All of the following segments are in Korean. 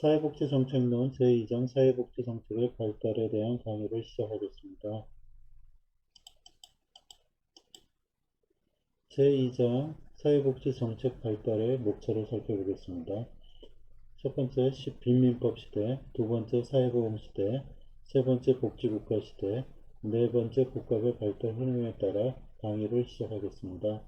사회복지정책론 제2장 사회복지정책의 발달에 대한 강의를 시작하겠습니다. 제2장 사회복지정책 발달의 목차를 살펴보겠습니다. 첫 번째 빈민법 시대, 두 번째 사회보험 시대, 세 번째 복지국가 시대, 네 번째 국가별 발달 흐름에 따라 강의를 시작하겠습니다.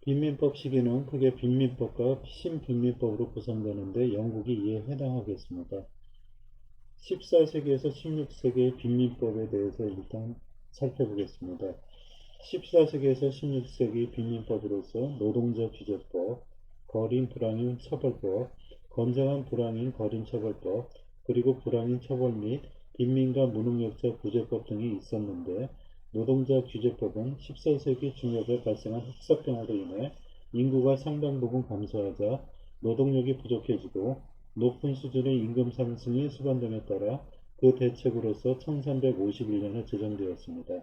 빈민법 시기는 크게 빈민법과 신빈민법으로 구성되는데 영국이 이에 해당하겠습니다. 14세기에서 16세기의 빈민법에 대해서 일단 살펴보겠습니다. 14세기에서 16세기 빈민법으로서 노동자 규제법, 거린 불황인 처벌법, 건장한 불황인 거린 처벌법, 그리고 불황인 처벌 및 빈민과 무능력자 구제법 등이 있었는데 노동자 규제법은 14세기 중엽에 발생한 흑사병으로 인해 인구가 상당 부분 감소하자 노동력이 부족해지고 높은 수준의 임금 상승이 수반됨에 따라 그 대책으로서 1351년에 제정되었습니다.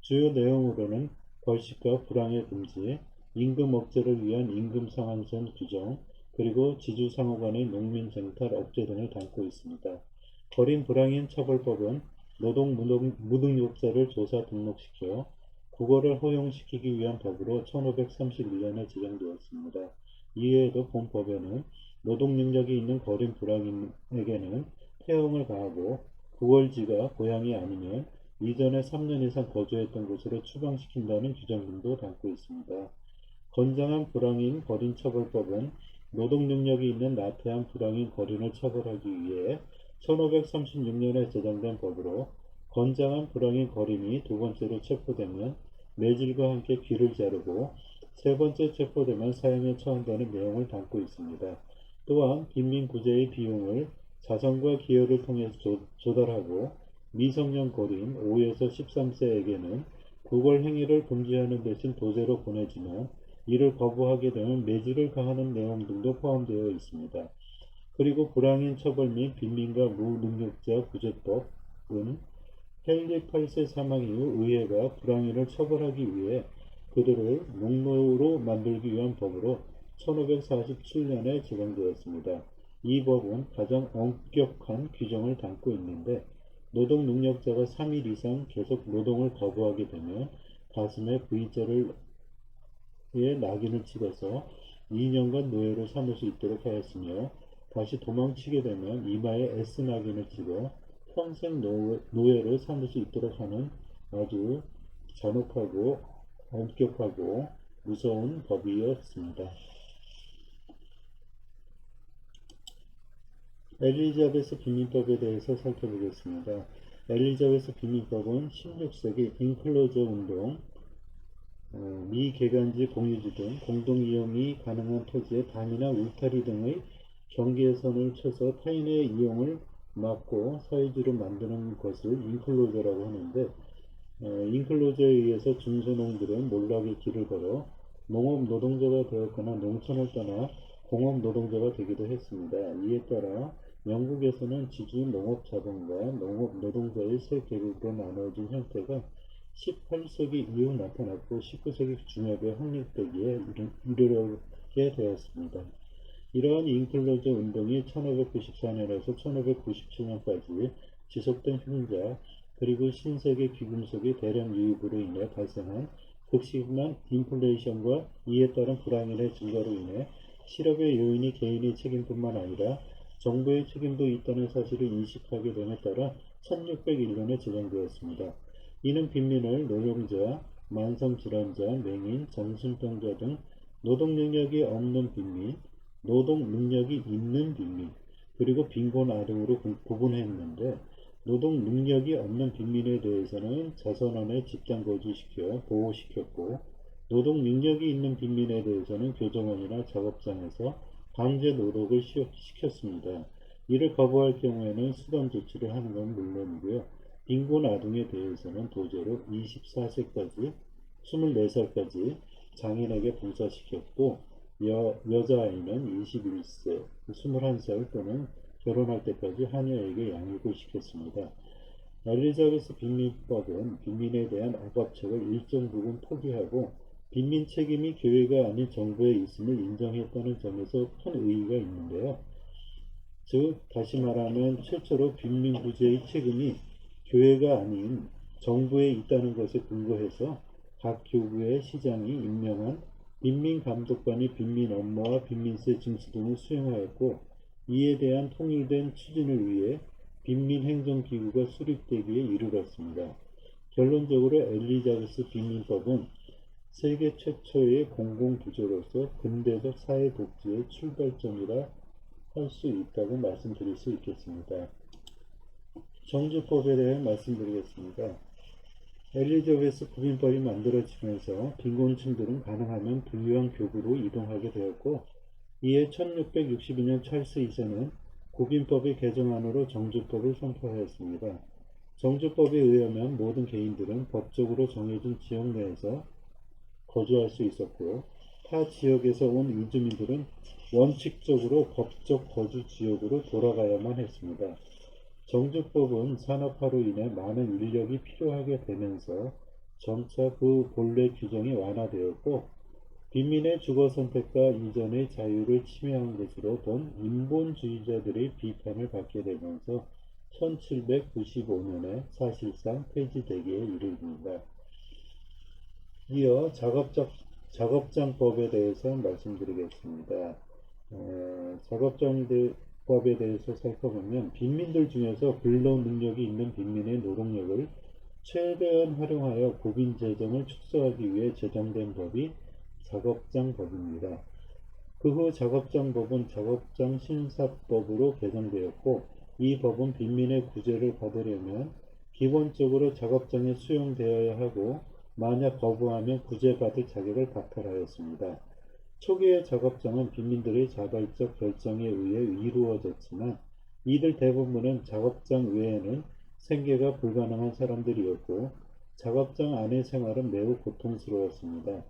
주요 내용으로는 벌식과 불황의 금지, 임금 억제를 위한 임금 상한선 규정, 그리고 지주상호 간의 농민 쟁탈 억제 등을 담고 있습니다. 거린 불황인 처벌법은 노동 무능력자를 조사 등록시켜 국어를 허용시키기 위한 법으로 1531년에 제정되었습니다. 이외에도 본 법에는 노동 능력이 있는 거린 불황인에게는 태형을 가하고 구월지가 고향이 아니면 이전에 3년 이상 거주했던 곳으로 추방시킨다는 규정 등도 담고 있습니다. 건장한 불황인 거린처벌법은 노동 능력이 있는 나태한 불황인 거린을 처벌하기 위해 1536년에 제정된 법으로 건장한 불황인 거린이 두 번째로 체포되면 매질과 함께 귀를 자르고 세 번째 체포되면 사형에 처한다는 내용을 담고 있습니다. 또한 빈민구제의 비용을 자선과 기여를 통해 조달하고 미성년 거린 5에서 13세에게는 구걸 행위를 금지하는 대신 도제로 보내지만 이를 거부하게 되면 매질을 가하는 내용 등도 포함되어 있습니다. 그리고 불황인 처벌 및 빈민과 무능력자 구제법은 헨리 8세 사망 이후 의회가 불황인을 처벌하기 위해 그들을 농노로 만들기 위한 법으로 1547년에 제정되었습니다. 이 법은 가장 엄격한 규정을 담고 있는데 노동 능력자가 3일 이상 계속 노동을 거부하게 되면 가슴에 V자를 낙인을 찍어서 2년간 노예로 삼을 수 있도록 하였으며 다시 도망치게 되면 이마에 S 낙인을 찍어 평생 노예로 삼을 수 있도록 하는 아주 잔혹하고 엄격하고 무서운 법이었습니다. 엘리자베스 빈민법에 대해서 살펴보겠습니다. 엘리자베스 빈민법은 16세기 인클로저 운동, 미개간지 공유지 등 공동이용이 가능한 토지의 담이나 울타리 등의 경계선을 쳐서 타인의 이용을 막고 사회주로 만드는 것을 인클로저라고 하는데 인클로저에 의해서 중소농들은 몰락의 길을 걸어 농업 노동자가 되었거나 농촌을 떠나 공업 노동자가 되기도 했습니다. 이에 따라 영국에서는 지주 농업자본과 농업 노동자의 세 계급으로 나눠진 형태가 18세기 이후 나타났고 19세기 중엽에 확립되기에 이르게 되었습니다. 이러한 인클로저 운동이 1594년에서 1597년까지 지속된 흥자 그리고 신세계 귀금속의 대량 유입으로 인해 발생한 극심한 인플레이션과 이에 따른 불황인의 증가로 인해 실업의 요인이 개인의 책임뿐만 아니라 정부의 책임도 있다는 사실을 인식하게 됨에 따라 1601년에 제정되었습니다. 이는 빈민을 노령자, 만성질환자, 맹인, 정신병자 등 노동 능력이 없는 빈민, 노동 능력이 있는 빈민, 그리고 빈곤 아동으로 구분했는데 노동 능력이 없는 빈민에 대해서는 자선원에 집단 거주시켜 보호시켰고 노동 능력이 있는 빈민에 대해서는 교정원이나 작업장에서 강제 노동을 시켰습니다. 이를 거부할 경우에는 수단 조치를 하는 건 물론이고요. 빈곤 아동에 대해서는 도제로 24세까지 24살까지 장인에게 봉사시켰고 여자아이는 21세, 21살 또는 결혼할 때까지 하녀에게 양육을 시켰습니다. 엘리자베스 빈민법은 빈민에 대한 억압책을 일정 부분 포기하고 빈민 책임이 교회가 아닌 정부에 있음을 인정했다는 점에서 큰 의의가 있는데요. 즉 다시 말하면 최초로 빈민구제의 책임이 교회가 아닌 정부에 있다는 것에 근거해서 각 교구의 시장이 임명한 빈민감독관이 빈민 업무와 빈민세 징수 등을 수행하였고, 이에 대한 통일된 추진을 위해 빈민행정기구가 수립되기에 이르렀습니다. 결론적으로 엘리자베스 빈민법은 세계 최초의 공공구조로서 근대적 사회복지의 출발점이라 할 수 있다고 말씀드릴 수 있겠습니다. 정주법에 대해 말씀드리겠습니다. 엘리자베스 구빈법이 만들어지면서 빈곤층들은 가능하면 부유한 교구로 이동하게 되었고, 이에 1662년 찰스 2세는 구빈법의 개정안으로 정주법을 선포하였습니다. 정주법에 의하면 모든 개인들은 법적으로 정해진 지역 내에서 거주할 수 있었고, 타 지역에서 온 이주민들은 원칙적으로 법적 거주 지역으로 돌아가야만 했습니다. 정주법은 산업화로 인해 많은 인력이 필요하게 되면서 점차 그 본래 규정이 완화되었고, 빈민의 주거 선택과 이전의 자유를 침해한 것으로 본 인본주의자들의 비판을 받게 되면서 1795년에 사실상 폐지되기에 이르릅니다. 이어 작업장법에 대해서 말씀드리겠습니다. 작업장법에 대해서 살펴보면 빈민들 중에서 근로 능력이 있는 빈민의 노동력을 최대한 활용하여 국민 재정을 축소하기 위해 제정된 법이 작업장법입니다. 그 후 작업장법은 작업장신사법으로 개정되었고, 이 법은 빈민의 구제를 받으려면 기본적으로 작업장에 수용되어야 하고, 만약 거부하면 구제받을 자격을 박탈하였습니다. 초기의 작업장은 빈민들의 자발적 결정에 의해 이루어졌지만, 이들 대부분은 작업장 외에는 생계가 불가능한 사람들이었고, 작업장 안의 생활은 매우 고통스러웠습니다.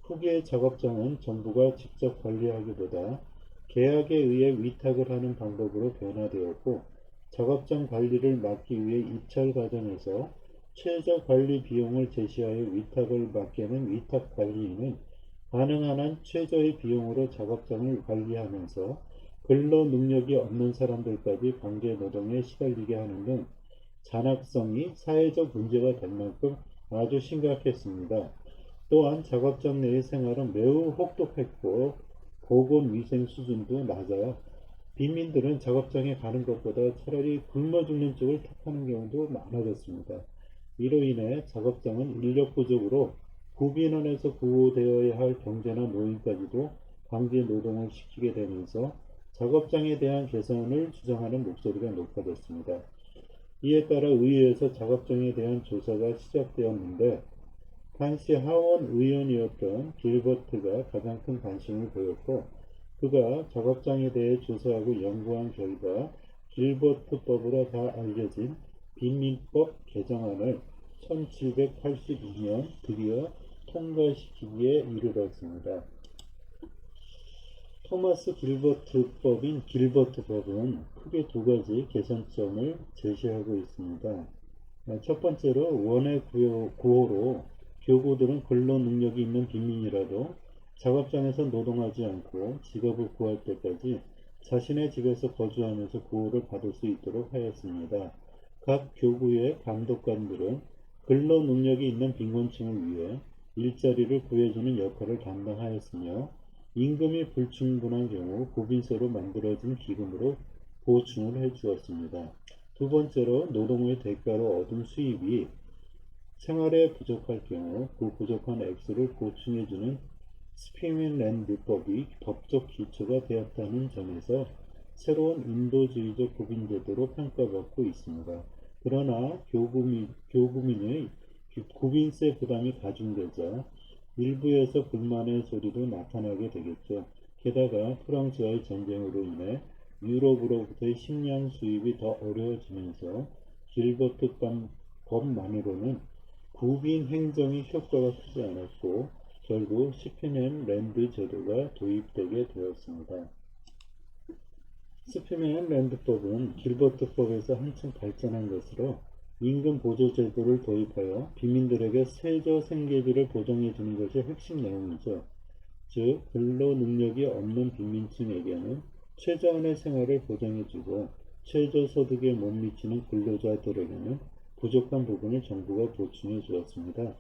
후기의 작업장은 정부가 직접 관리하기보다 계약에 의해 위탁을 하는 방법으로 변화되었고, 작업장 관리를 막기 위해 입찰 과정에서 최저 관리 비용을 제시하여 위탁을 맡기는 위탁관리인은 가능한 한 최저의 비용으로 작업장을 관리하면서 근로 능력이 없는 사람들까지 강제 노동에 시달리게 하는 등 잔악성이 사회적 문제가 될 만큼 아주 심각했습니다. 또한 작업장 내의 생활은 매우 혹독했고 보건위생 수준도 낮아 빈민들은 작업장에 가는 것보다 차라리 굶어 죽는 쪽을 택하는 경우도 많아졌습니다. 이로 인해 작업장은 인력 부족으로 구빈원에서 구호되어야 할 경제나 노인까지도 강제 노동을 시키게 되면서 작업장에 대한 개선을 주장하는 목소리가 높아졌습니다. 이에 따라 의회에서 작업장에 대한 조사가 시작되었는데, 당시 하원 의원이었던 길버트가 가장 큰 관심을 보였고, 그가 작업장에 대해 조사하고 연구한 결과 길버트법으로 다 알려진 빈민법 개정안을 1782년 드디어 통과시키기에 이르렀습니다. 토마스 길버트법인 길버트법은 크게 두 가지 개선점을 제시하고 있습니다. 첫 번째로 원의 구호로 교구들은 근로 능력이 있는 빈민이라도 작업장에서 노동하지 않고 직업을 구할 때까지 자신의 집에서 거주하면서 구호를 받을 수 있도록 하였습니다. 각 교구의 감독관들은 근로 능력이 있는 빈곤층을 위해 일자리를 구해주는 역할을 담당하였으며, 임금이 불충분한 경우 구빈세로 만들어진 기금으로 보충을 해주었습니다. 두 번째로 노동의 대가로 얻은 수입이 생활에 부족할 경우 그 부족한 액수를 보충해주는 스피민랜드법이 법적 기초가 되었다는 점에서 새로운 인도주의적 구빈제도로 평가받고 있습니다. 그러나 교구민의 구빈세 부담이 가중되자 일부에서 불만의 소리도 나타나게 되겠죠. 게다가 프랑스와의 전쟁으로 인해 유럽으로부터의 식량 수입이 더 어려워지면서 길버트 법만으로는 구빈 행정의 효과가 크지 않았고 결국 스피멘 랜드 제도가 도입되게 되었습니다. 스피멘 랜드법은 길버트법에서 한층 발전한 것으로 임금 보조 제도를 도입하여 빈민들에게 세저 생계비를 보장해 주는 것이 핵심 내용이죠. 즉 근로 능력이 없는 빈민층에게는 최저한의 생활을 보장해주고 최저소득에 못 미치는 근로자들에게는 부족한 부분을 정부가 보충해 주었습니다.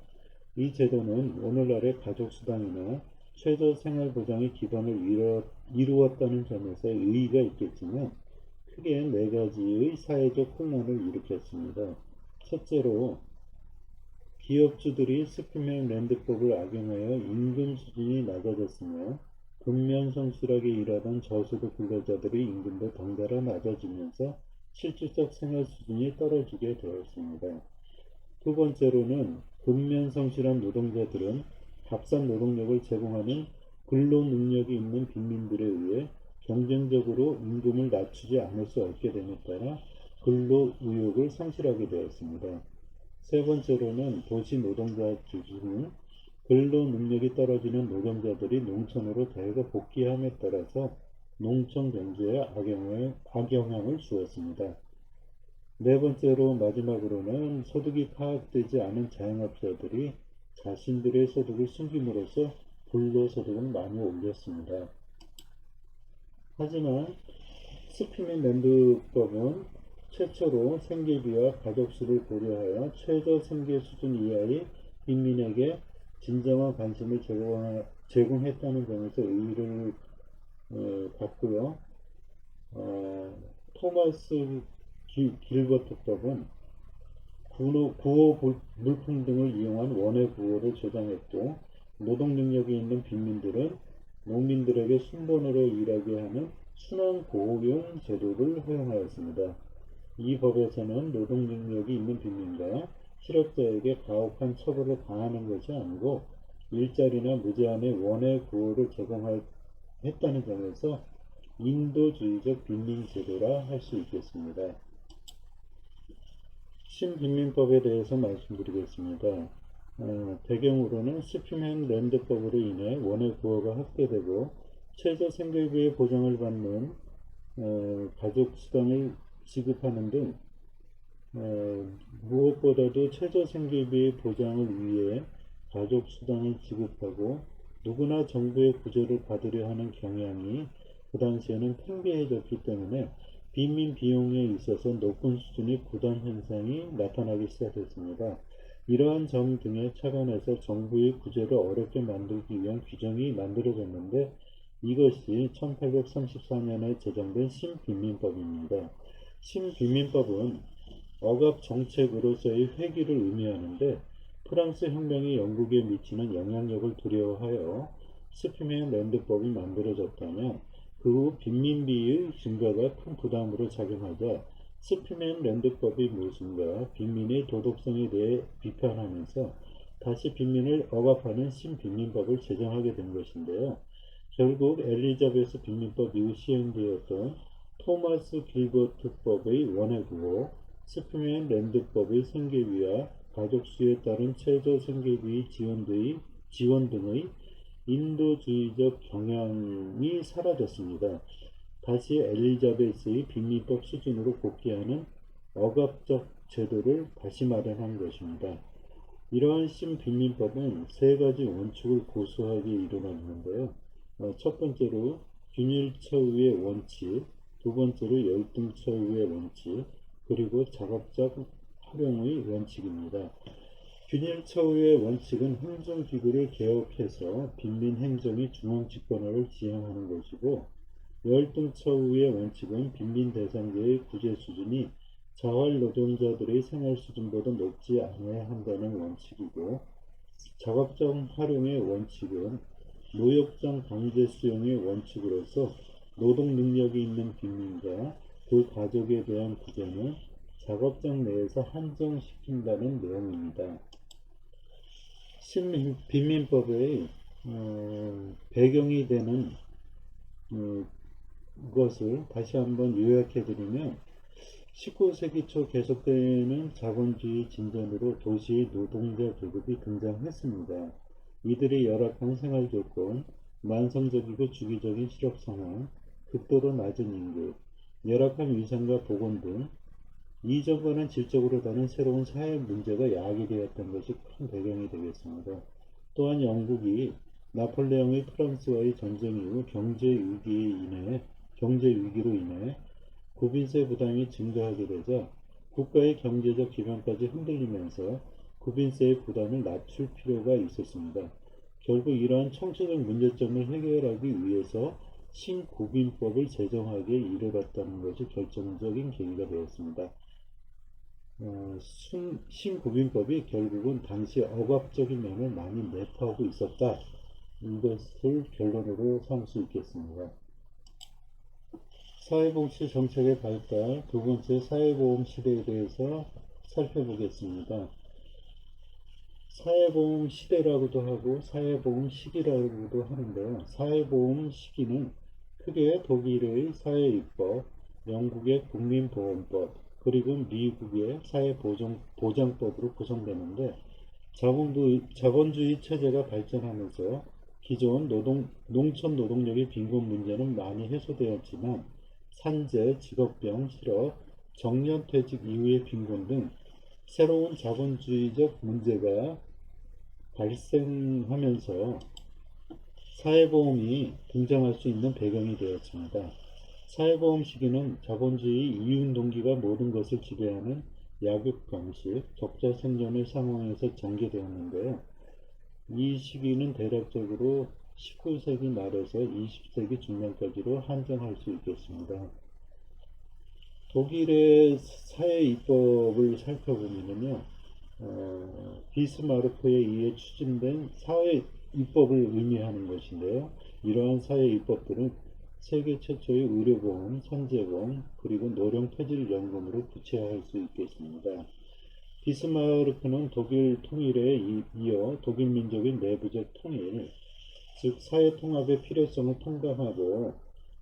이 제도는 오늘날의 가족수당이나 최저생활보장의 기반을 이루었다는 점에서 의의가 있겠지만 크게 네 가지의 사회적 혼란을 일으켰습니다. 첫째로 기업주들이 스프맨 랜드법을 악용하여 임금 수준이 낮아졌으며 근면성실하게 일하던 저소득 근로자들의 임금도 덩달아 낮아지면서 실질적 생활 수준이 떨어지게 되었습니다. 두 번째로는 근면성실한 노동자들은 값싼 노동력을 제공하는 근로 능력이 있는 빈민들에 의해 경쟁적으로 임금을 낮추지 않을 수 없게 됨에 따라 근로 의욕을 상실하게 되었습니다. 세 번째로는 도시 노동자 기준은 근로 능력이 떨어지는 노동자들이 농촌으로 대거 복귀함에 따라서 농촌 경제에 악영향을 주었습니다. 네 번째로 마지막으로는 소득이 파악되지 않은 자영업자들이 자신들의 소득을 숨김으로써 불로소득을 많이 올렸습니다. 하지만 스피닝 랜드법은 최초로 생계비와 가족수를 고려하여 최저 생계 수준 이하의 빈민에게 진정한 관심을 제공했다는 점에서 의의를 받고요. 토마스 길버트법은 구호 물품 등을 이용한 원해 구호를 조장했고 노동 능력이 있는 빈민들은 농민들에게 순번으로 일하게 하는 순환 고용 제도를 허용하였습니다. 이 법에서는 노동 능력이 있는 빈민과 실업자에게 가혹한 처벌을 가하는 것이 아니고 일자리나 무제한의 원해 구호를 제공했다는 점에서 인도주의적 빈민 제도라 할 수 있겠습니다. 신빈민법에 대해서 말씀드리겠습니다. 배경으로는 스피닝 랜드법으로 인해 원해 구호가 확대되고 최저 생계비의 보장을 받는 가족수당을 지급하는 등 무엇보다도 최저 생계비의 보장을 위해 가족수당을 지급하고 누구나 정부의 구제를 받으려 하는 경향이 그 당시에는 팽배해졌기 때문에 빈민 비용에 있어서 높은 수준의 부담 현상이 나타나기 시작했습니다. 이러한 점 등에 착안해서 정부의 구제를 어렵게 만들기 위한 규정이 만들어졌는데 이것이 1834년에 제정된 신빈민법입니다. 신빈민법은 억압 정책으로서의 회귀를 의미하는데 프랑스 혁명이 영국에 미치는 영향력을 두려워하여 스피닝 랜드법이 만들어졌다면 그 후 빈민비의 증가가 큰 부담으로 작용하자 스피닝 랜드법이 무엇인가 빈민의 도덕성에 대해 비판하면서 다시 빈민을 억압하는 신빈민법을 제정하게 된 것인데요. 결국 엘리자베스 빈민법 이후 시행되었던 토마스 길버트법의 원해구호, 스피닝 랜드법의 생계비와 가족수에 따른 최저 생계비 지원 등의 인도주의적 경향이 사라졌습니다. 다시 엘리자베스의 빈민법 수준으로 복귀하는 억압적 제도를 다시 마련한 것입니다. 이러한 신빈민법은 세 가지 원칙을 고수하게 이루어졌는데요. 첫 번째로 균일처우의 원칙, 두 번째로 열등처우의 원칙, 그리고 작업적 활용의 원칙입니다. 균일처우의 원칙은 행정기구를 개혁해서 빈민 행정의 중앙집권화를 지향하는 것이고 열등처우의 원칙은 빈민 대상자의 구제 수준이 자활 노동자들의 생활 수준보다 높지 않아야 한다는 원칙이고 작업적 활용의 원칙은 노역장 강제 수용의 원칙으로서 노동 능력이 있는 빈민과 그 가족에 대한 구제는 작업장 내에서 한정시킨다는 내용입니다. 신빈민법의 배경이 되는 것을 다시 한번 요약해드리면 19세기 초 계속되는 자본주의 진전으로 도시의 노동자 계급이 등장했습니다. 이들의 열악한 생활 조건, 만성적이고 주기적인 실업 상황, 극도로 낮은 임금, 열악한 위생과 보건 등 이전과는 질적으로 다른 새로운 사회 문제가 야기 되었던 것이 큰 배경이 되겠습니다. 또한 영국이 나폴레옹의 프랑스와의 전쟁 이후 경제 위기에 인해 경제 위기로 인해 구빈세 부담이 증가하게 되자 국가의 경제적 기반까지 흔들리면서 구빈세의 부담을 낮출 필요가 있었습니다. 결국 이러한 청소적 문제점을 해결하기 위해서 신구빈법을 제정하기에 이르렀다는 것이 결정적인 계기가 되었습니다. 신구빈법이 결국은 당시 억압적인 면을 많이 내포하고 있었다. 이것을 결론으로 삼을 수 있겠습니다. 사회복지 정책의 발달, 두 번째 사회보험 시대에 대해서 살펴보겠습니다. 사회보험 시대라고도 하고 사회보험 시기라고도 하는데요. 사회보험 시기는 크게 독일의 사회입법, 영국의 국민보험법, 그리고 미국의 사회보장법으로 구성되는데 자본주의 체제가 발전하면서 기존 농촌 노동력의 빈곤 문제는 많이 해소되었지만 산재, 직업병, 실업, 정년퇴직 이후의 빈곤 등 새로운 자본주의적 문제가 발생하면서 사회보험이 등장할 수 있는 배경이 되었습니다. 사회보험 시기는 자본주의 이윤동기가 모든 것을 지배하는 약육강식, 적자 생존의 상황에서 전개되었는데요. 이 시기는 대략적으로 19세기 말에서 20세기 중반까지로 한정할 수 있겠습니다. 독일의 사회입법을 살펴보면요. 비스마르크에 의해 추진된 사회입법을 의미하는 것인데요. 이러한 사회입법들은 세계 최초의 의료보험, 산재보험, 그리고 노령폐질연금으로 구체화할 수 있겠습니다. 비스마르크는 독일 통일에 이어 독일 민족의 내부적 통일, 즉 사회통합의 필요성을 통감하고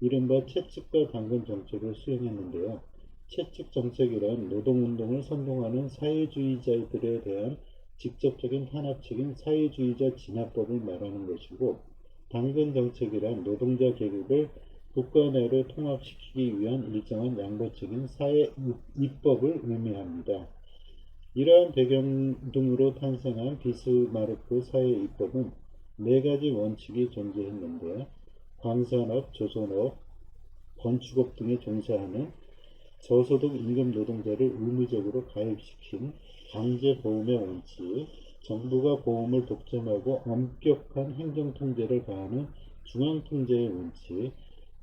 이른바 채찍과 당근 정책을 수행했는데요. 채찍 정책이란 노동운동을 선동하는 사회주의자들에 대한 직접적인 탄압책인 사회주의자 진압법을 말하는 것이고, 당근 정책이란 노동자 계급을 국가 내로 통합시키기 위한 일정한 양보책인 사회입법을 의미합니다. 이러한 배경 등으로 탄생한 비스마르크 사회입법은 네 가지 원칙이 존재했는데, 광산업, 조선업, 건축업 등에 종사하는 저소득 임금 노동자를 의무적으로 가입시킨 강제보험의 원칙, 정부가 보험을 독점하고 엄격한 행정통제를 가하는 중앙통제의 원칙,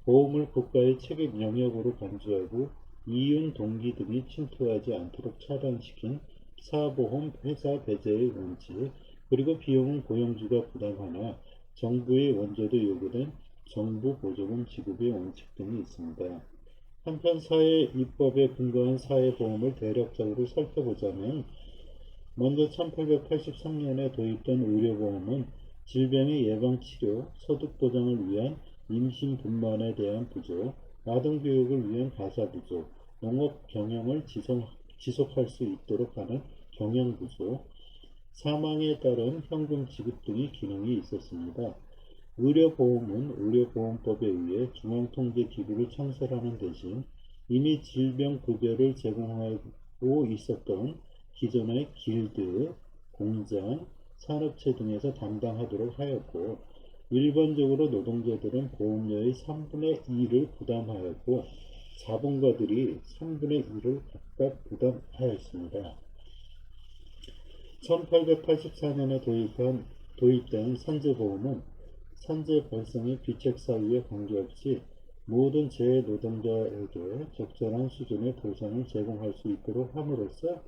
보험을 국가의 책임 영역으로 간주하고 이윤 동기 등이 침투하지 않도록 차단시킨 사보험 회사 배제의 원칙, 그리고 비용은 고용주가 부담하나 정부의 원조도 요구된 정부 보조금 지급의 원칙 등이 있습니다. 한편 사회입법에 근거한 사회보험을 대략적으로 살펴보자면, 먼저 1883년에 도입된 의료보험은 질병의 예방치료, 소득보장을 위한 임신분만에 대한 부조, 아동교육을 위한 가사부조, 농업경영을 지속할 수 있도록 하는 경영부조, 사망에 따른 현금 지급 등의 기능이 있었습니다. 의료보험은 의료보험법에 의해 중앙통제기구를 창설하는 대신 이미 질병급여를 제공하고 있었던 기존의 길드, 공장, 산업체 등에서 담당하도록 하였고, 일반적으로 노동자들은 보험료의 3분의 2를 부담하였고 자본가들이 3분의 2를 각각 부담하였습니다. 1884년에 도입된 산재보험은 산재 발생의 비책 사유에 관계없이 모든 재노동자에게 적절한 수준의 보상을 제공할 수 있도록 함으로써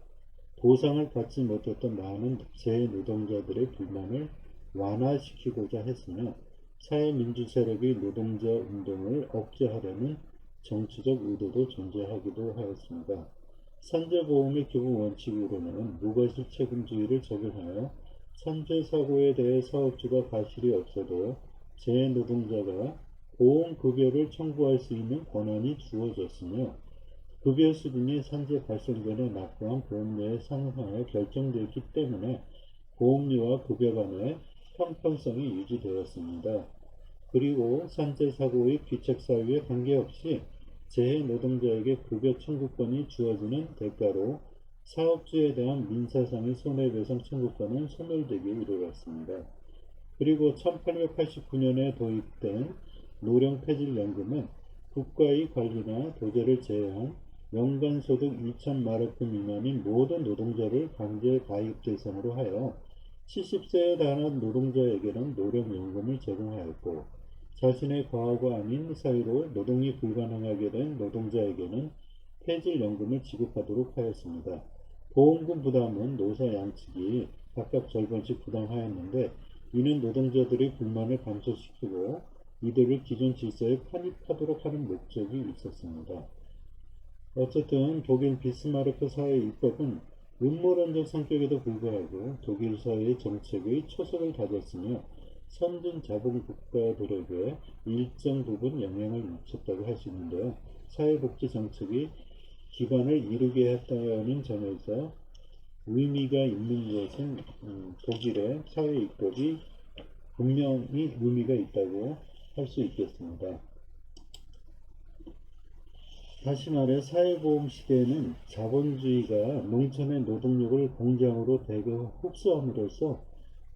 보상을 받지 못했던 많은 재노동자들의 불만을 완화시키고자 했으며, 사회민주 세력의 노동자 운동을 억제하려는 정치적 의도도 존재하기도 하였습니다. 산재보험의 기본 원칙으로는 무과실 책임주의를 적용하여 산재사고에 대해 사업주가 과실이 없어도 재노동자가 보험급여를 청구할 수 있는 권한이 주어졌으며, 급여 수준이 산재 발생 전에 납부한 보험료에 상응하여 결정되었기 때문에 보험료와 급여 간의 형평성이 유지되었습니다. 그리고 산재 사고의 귀책 사유에 관계없이 재해 노동자에게 급여 청구권이 주어지는 대가로 사업주에 대한 민사상의 손해배상 청구권은 소멸되기 이르렀습니다. 그리고 1889년에 도입된 노령폐질연금은 국가의 관리나 도제를 제외한 연간 소득 2,000마르크 미만인 모든 노동자를 강제 가입 대상으로 하여 70세에 달한 노동자에게는 노령연금을 제공하였고, 자신의 과거가 아닌 사유로 노동이 불가능하게 된 노동자에게는 폐질연금을 지급하도록 하였습니다. 보험금 부담은 노사 양측이 각각 절반씩 부담하였는데, 이는 노동자들의 불만을 감소시키고 이들을 기존 질서에 편입하도록 하는 목적이 있었습니다. 어쨌든 독일 비스마르크 사회 입법은 음모론적 성격에도 불구하고 독일 사회의 정책의 초석을 다졌으며 선진 자본 국가들에게 일정 부분 영향을 미쳤다고 할 수 있는데요. 사회복지 정책이 기반을 이루게 했다는 점에서 의미가 있는 것은 독일의 사회 입법이 분명히 의미가 있다고 할 수 있겠습니다. 다시 말해 사회보험 시대에는 자본주의가 농촌의 노동력을 공장으로 대거 흡수함으로써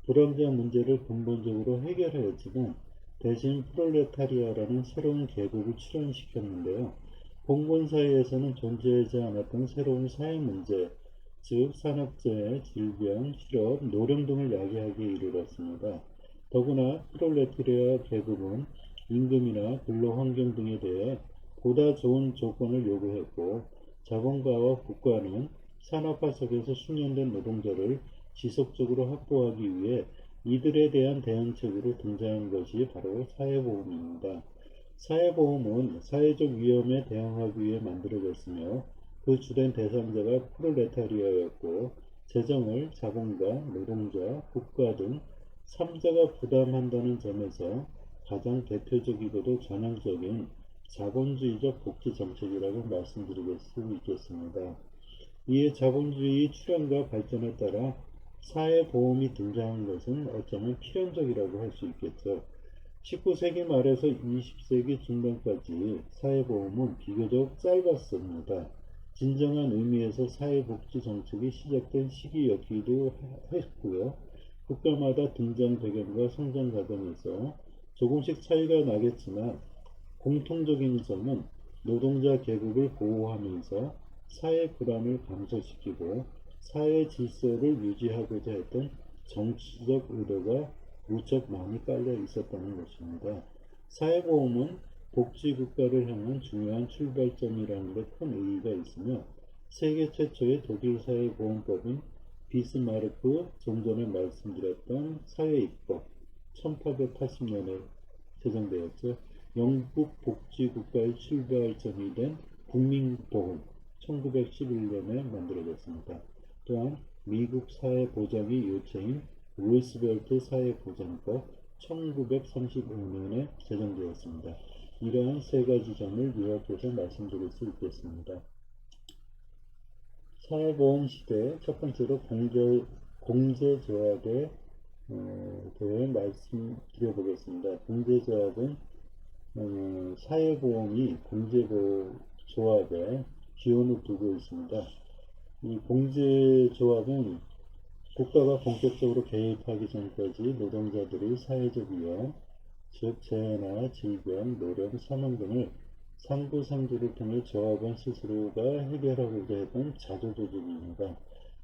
불황자 문제를 근본적으로 해결하였지만, 대신 프롤레타리아라는 새로운 계급을 출현시켰는데요. 봉건사회에서는 존재하지 않았던 새로운 사회 문제, 즉 산업재해, 질병, 실업, 노령 등을 야기하게 이르렀습니다. 더구나 프롤레타리아 계급은 임금이나 근로환경 등에 대해 보다 좋은 조건을 요구했고, 자본가와 국가는 산업화 속에서 숙련된 노동자를 지속적으로 확보하기 위해 이들에 대한 대응책으로 등장한 것이 바로 사회보험입니다. 사회보험은 사회적 위험에 대응하기 위해 만들어졌으며, 그 주된 대상자가 프롤레타리아였고, 재정을 자본가, 노동자, 국가 등 3자가 부담한다는 점에서 가장 대표적이고도 전형적인 자본주의적 복지 정책이라고 말씀드릴 수 있겠습니다. 이에 자본주의 출현과 발전에 따라 사회보험이 등장한 것은 어쩌면 필연적이라고 할 수 있겠죠. 19세기 말에서 20세기 중반까지 사회보험은 비교적 짧았습니다. 진정한 의미에서 사회복지 정책이 시작된 시기였기도 했고요. 국가마다 등장 배경과 성장 과정에서 조금씩 차이가 나겠지만, 공통적인 점은 노동자 계급을 보호하면서 사회 불안을 감소시키고 사회 질서를 유지하고자 했던 정치적 의도가 무척 많이 깔려 있었다는 것입니다. 사회보험은 복지국가를 향한 중요한 출발점이라는 데 큰 의의가 있으며, 세계 최초의 독일 사회보험법인 비스마르크, 좀 전에 말씀드렸던 사회입법 1880년에 제정되었죠. 영국 복지국가의 출발점이 된 국민보험 1911년에 만들어졌습니다. 또한 미국 사회보장의 요체인 루스벨트 사회보장법 1935년에 제정되었습니다. 이러한 세 가지 점을 요약해서 말씀드릴 수 있겠습니다. 사회보험 시대 첫 번째로 공제조합에 대해 말씀드려보겠습니다. 공제조합은 사회보험이 공제조합에 기원을 두고 있습니다. 이 공제조합은 국가가 본격적으로 개입하기 전까지 노동자들이 사회적 위험, 즉 재해나 질병, 노령, 사망 등을 상부상조를 통해 조합원 스스로가 해결하고자 했던 자조조직입니다.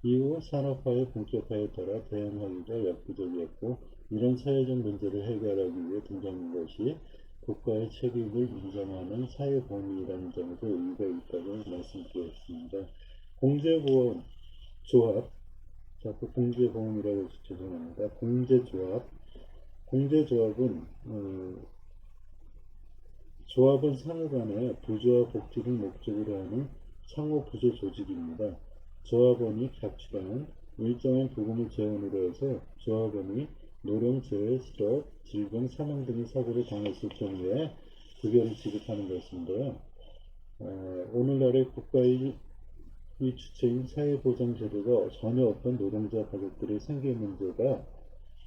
이후 산업화의 본격화에 따라 대응하기가 역부족이었고, 이런 사회적 문제를 해결하기 위해 등장한 것이 국가의 책임을 인정하는 사회보험이라는 점에서 의의가 있다고 말씀드렸습니다. 공제보험 조합, 자꾸 공제보험이라고 해서 죄송합니다. 공제조합은 조합은 상호 간의 부조와 복지를 목적으로 하는 상호 부조 조직입니다. 조합원이 각출하는 일정한 부금을 재원으로 해서 조합원이 노령, 재해, 실업, 질병, 사망 등의 사고를 당했을 경우에 급여를 지급하는 것인데요. 오늘날의 국가의 주체인 사회보장제도가 전혀 없던 노동자 가족들의 생계 문제가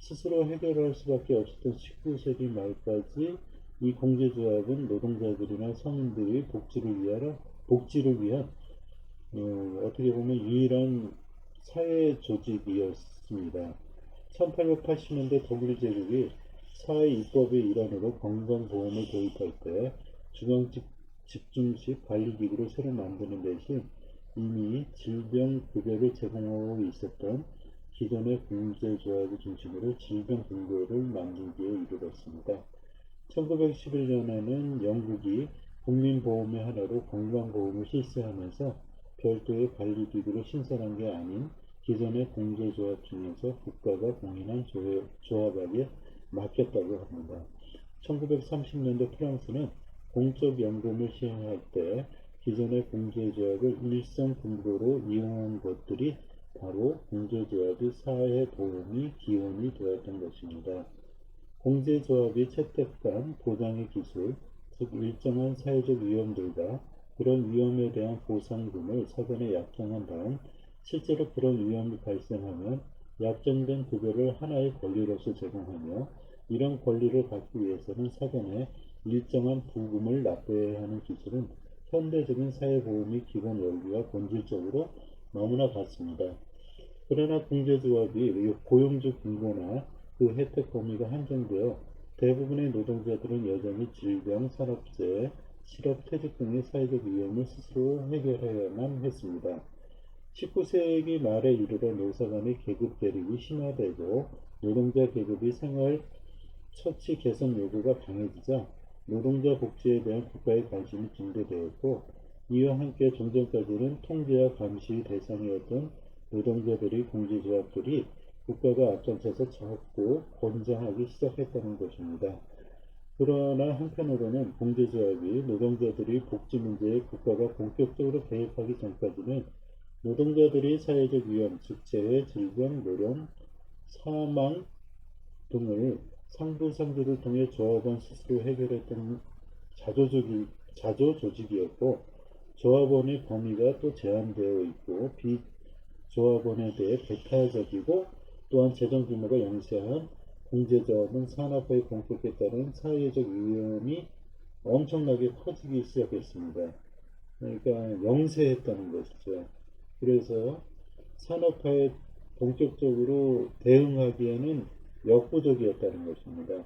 스스로 해결할 수밖에 없었던 19세기 말까지 이 공제조합은 노동자들이나 서민들의 복지를 위한 어떻게 보면 유일한 사회 조직이었습니다. 1880년대 독일 제국이 사회 입법의 일환으로 건강보험을 도입할 때 집중식 관리기구를 새로 만드는 대신 이미 질병급여를 제공하고 있었던 기존의 공제조합을 중심으로 질병분고를 만들기에 이르렀습니다. 1911년에는 영국이 국민보험의 하나로 건강보험을 실시하면서 별도의 관리기구를 신설한 게 아닌 기존의 공제조합 중에서 국가가 공인한 조합에게 맡겼다고 합니다. 1930년대 프랑스는 공적연금을 시행할 때 기존의 공제조합을 일성분고로 이용한 것들이 바로 공제조합의 사회보험이 기원이 되었던 것입니다. 공제조합이 채택한 보장의 기술, 즉 일정한 사회적 위험들과 그런 위험에 대한 보상금을 사전에 약정한 다음 실제로 그런 위험이 발생하면 약정된 급여를 하나의 권리로서 제공하며 이런 권리를 받기 위해서는 사전에 일정한 부금을 납부해야 하는 기술은 현대적인 사회보험의 기본 원리와 본질적으로 너무나 같습니다. 그러나 공제조합이 고용주 분고나 그 혜택 범위가 한정되어 대부분의 노동자들은 여전히 질병, 산업재해, 실업, 퇴직 등의 사회적 위험을 스스로 해결해야만 했습니다. 19세기 말에 이르러 노사 간의 계급 대립이 심화되고 노동자 계급의 생활 처치 개선 요구가 강해지자 노동자 복지에 대한 국가의 관심이 증대되었고 이와 함께 종전까지는 통제와 감시의 대상이었던 노동자들의 공제조합들이 국가가 앞장서서 적고 권장하기 시작했다는 것입니다. 그러나 한편으로는 공제조합이 노동자들의 복지 문제에 국가가 본격적으로 개입하기 전까지는 노동자들의 사회적 위험, 즉 재해, 질병, 노령, 사망 등을 상부상조를 통해 조합원 스스로 해결했던 자조조직이었고 조합원의 범위가 또 제한되어 있고 비조합원에 대해 배타적이고 또한 재정 규모가 영세한 공제조합은 산업화의 본격에 따른 사회적 위험이 엄청나게 커지기 시작했습니다. 그러니까 영세했다는 것이죠. 그래서 산업화에 본격적으로 대응하기에는 역부족이었다는 것입니다.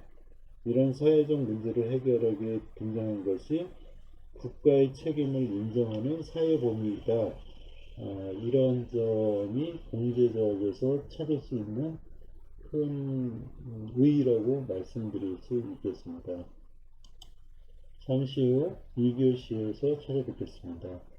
이런 사회적 문제를 해결하기 위해 등장한 것이 국가의 책임을 인정하는 사회보험이다. 이런 점이 공제조합에서 찾을 수 있는 큰 의의라고 말씀드릴 수 있겠습니다. 잠시 후 2교시에서 찾아뵙겠습니다.